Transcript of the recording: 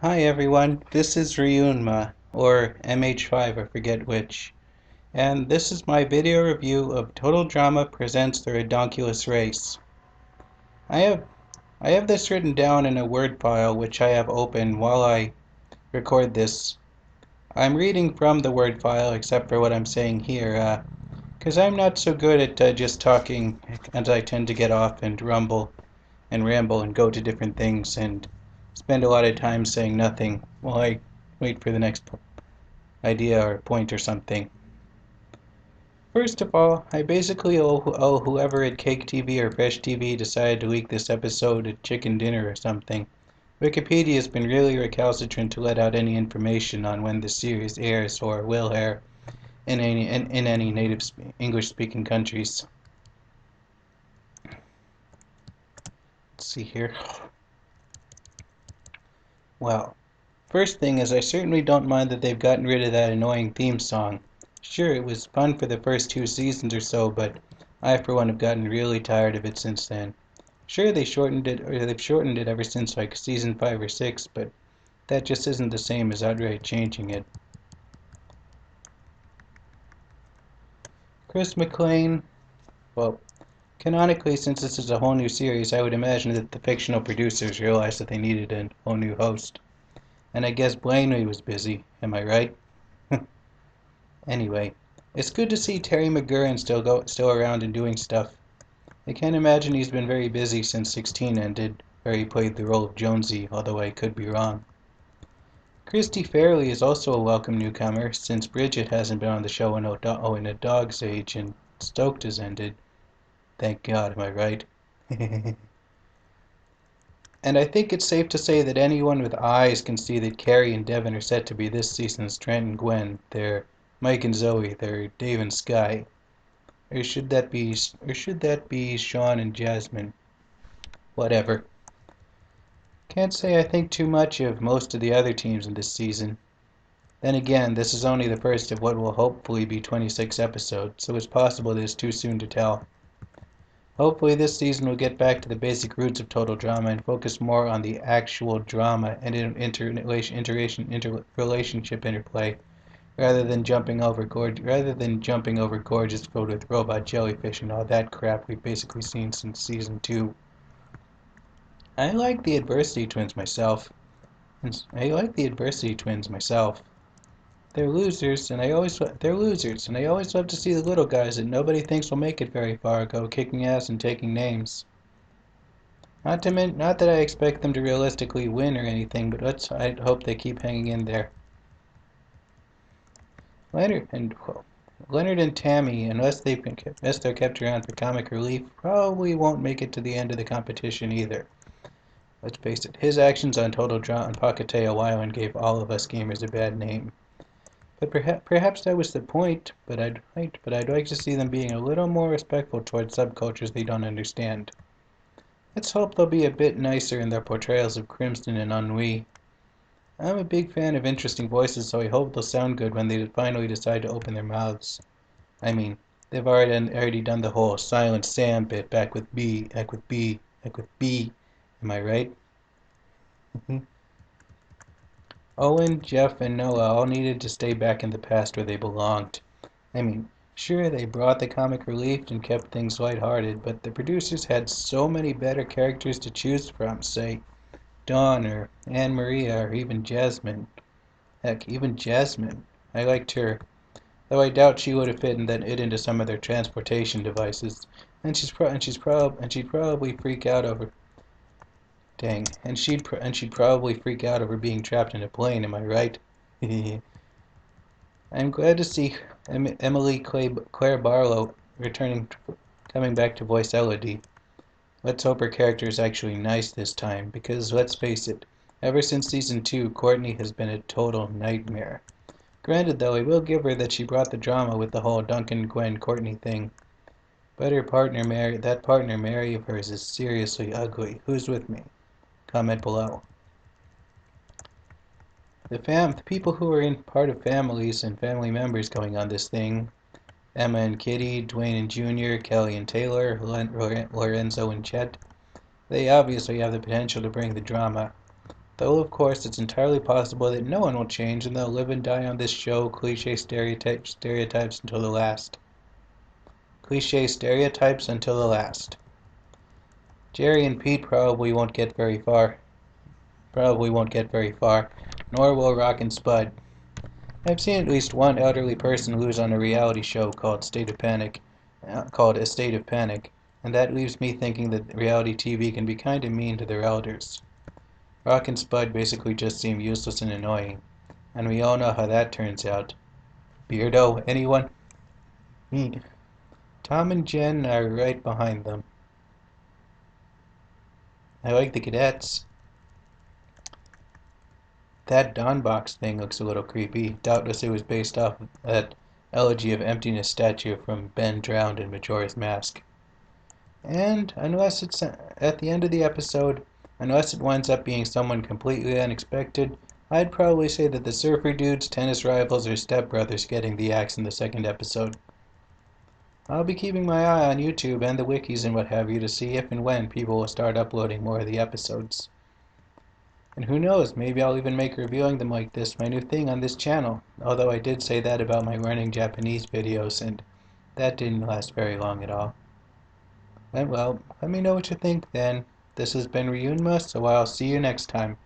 Hi everyone, this is Ryunma, or MH5, I forget which, and this is my video review of Total Drama Presents the Ridonculous Race. I have I have this written down in a Word file which I have open while I record this. I'm reading from the Word file except for what I'm saying here, because I'm not so good at just talking, as I tend to get off and rumble and ramble and go to different things and spend a lot of time saying nothing while I wait for the next idea or point or something. First of all, I basically owe whoever at Cake TV or Fresh TV decided to leak this episode at chicken dinner or something. Wikipedia has been really recalcitrant to let out any information on when the series airs or will air in any native English-speaking countries. Let's see here. Well, first thing is I certainly don't mind that they've gotten rid of that annoying theme song. Sure, it was fun for the first 2 seasons or so, but I for one have gotten really tired of it since then. Sure, they've shortened it ever since like season 5 or 6, but that just isn't the same as outright changing it. Chris McLean, well, canonically, since this is a whole new series, I would imagine that the fictional producers realized that they needed a whole new host. And I guess Blaney was busy, am I right? Anyway, it's good to see Terry McGurran still around and doing stuff. I can't imagine he's been very busy since 16 ended, where he played the role of Jonesy, although I could be wrong. Christy Fairley is also a welcome newcomer, since Bridget hasn't been on the show in a dog's age and Stoked has ended. Thank God, am I right? And I think it's safe to say that anyone with eyes can see that Carrie and Devin are set to be this season's Trent and Gwen. They're Mike and Zoe. They're Dave and Sky. Or should that be Sean and Jasmine? Whatever. Can't say I think too much of most of the other teams in this season. Then again, this is only the first of what will hopefully be 26 episodes, so it's possible it is too soon to tell. Hopefully this season will get back to the basic roots of Total Drama and focus more on the actual drama and interrelationship interplay rather than jumping over gorges filled with robot jellyfish and all that crap we've basically seen since season 2. I like the Adversity Twins myself. I like the Adversity Twins myself. They're losers, and I always love to see the little guys that nobody thinks will make it very far go kicking ass and taking names. Not that I expect them to realistically win or anything, but I hope they keep hanging in there. Leonard and well, Leonard and Tammy, unless they're kept around for comic relief, probably won't make it to the end of the competition either. Let's face it, his actions on Total Drama and Pocketea Island gave all of us gamers a bad name. But perhaps that was the point, but I'd like to see them being a little more respectful towards subcultures they don't understand. Let's hope they'll be a bit nicer in their portrayals of Crimson and Ennui. I'm a big fan of interesting voices, so I hope they'll sound good when they finally decide to open their mouths. I mean, they've already done the whole Silent Sam bit back with B, am I right? Owen, Jeff, and Noah all needed to stay back in the past where they belonged. I mean, sure, they brought the comic relief and kept things lighthearted, but the producers had so many better characters to choose from, say, Dawn or Anne Maria or even Jasmine. Heck, even Jasmine. I liked her, though I doubt she would have fit into some of their transportation devices, and she'd probably freak out over Dang, and she'd probably freak out over being trapped in a plane, am I right? I'm glad to see Claire Barlow coming back to voice Elodie. Let's hope her character is actually nice this time, because let's face it, ever since season 2, Courtney has been a total nightmare. Granted, though, I will give her that she brought the drama with the whole Duncan Gwen Courtney thing. But that partner Mary of hers is seriously ugly. Who's with me? Comment below. The people who are in part of families and family members going on this thing, Emma and Kitty, Dwayne and Junior, Kelly and Taylor, Lorenzo and Chet, they obviously have the potential to bring the drama. Though of course it's entirely possible that no one will change and they'll live and die on this show cliche stereotypes until the last. Cliche stereotypes until the last. Jerry and Pete probably won't get very far. Nor will Rock and Spud. I've seen at least one elderly person lose on a reality show called A State of Panic, and that leaves me thinking that reality TV can be kinda mean to their elders. Rock and Spud basically just seem useless and annoying, and we all know how that turns out. Beardo, anyone? Tom and Jen are right behind them. I like the cadets. That Dawn box thing looks a little creepy. Doubtless it was based off of that Elegy of Emptiness statue from Ben drowned in Majora's Mask. And unless it's at the end of the episode, unless it winds up being someone completely unexpected, I'd probably say that the surfer dudes, tennis rivals, or stepbrothers getting the axe in the second episode. I'll be keeping my eye on YouTube and the wikis and what have you to see if and when people will start uploading more of the episodes. And who knows, maybe I'll even make reviewing them like this my new thing on this channel, although I did say that about my running Japanese videos, and that didn't last very long at all. And well, let me know what you think then. This has been Ryunma, so I'll see you next time.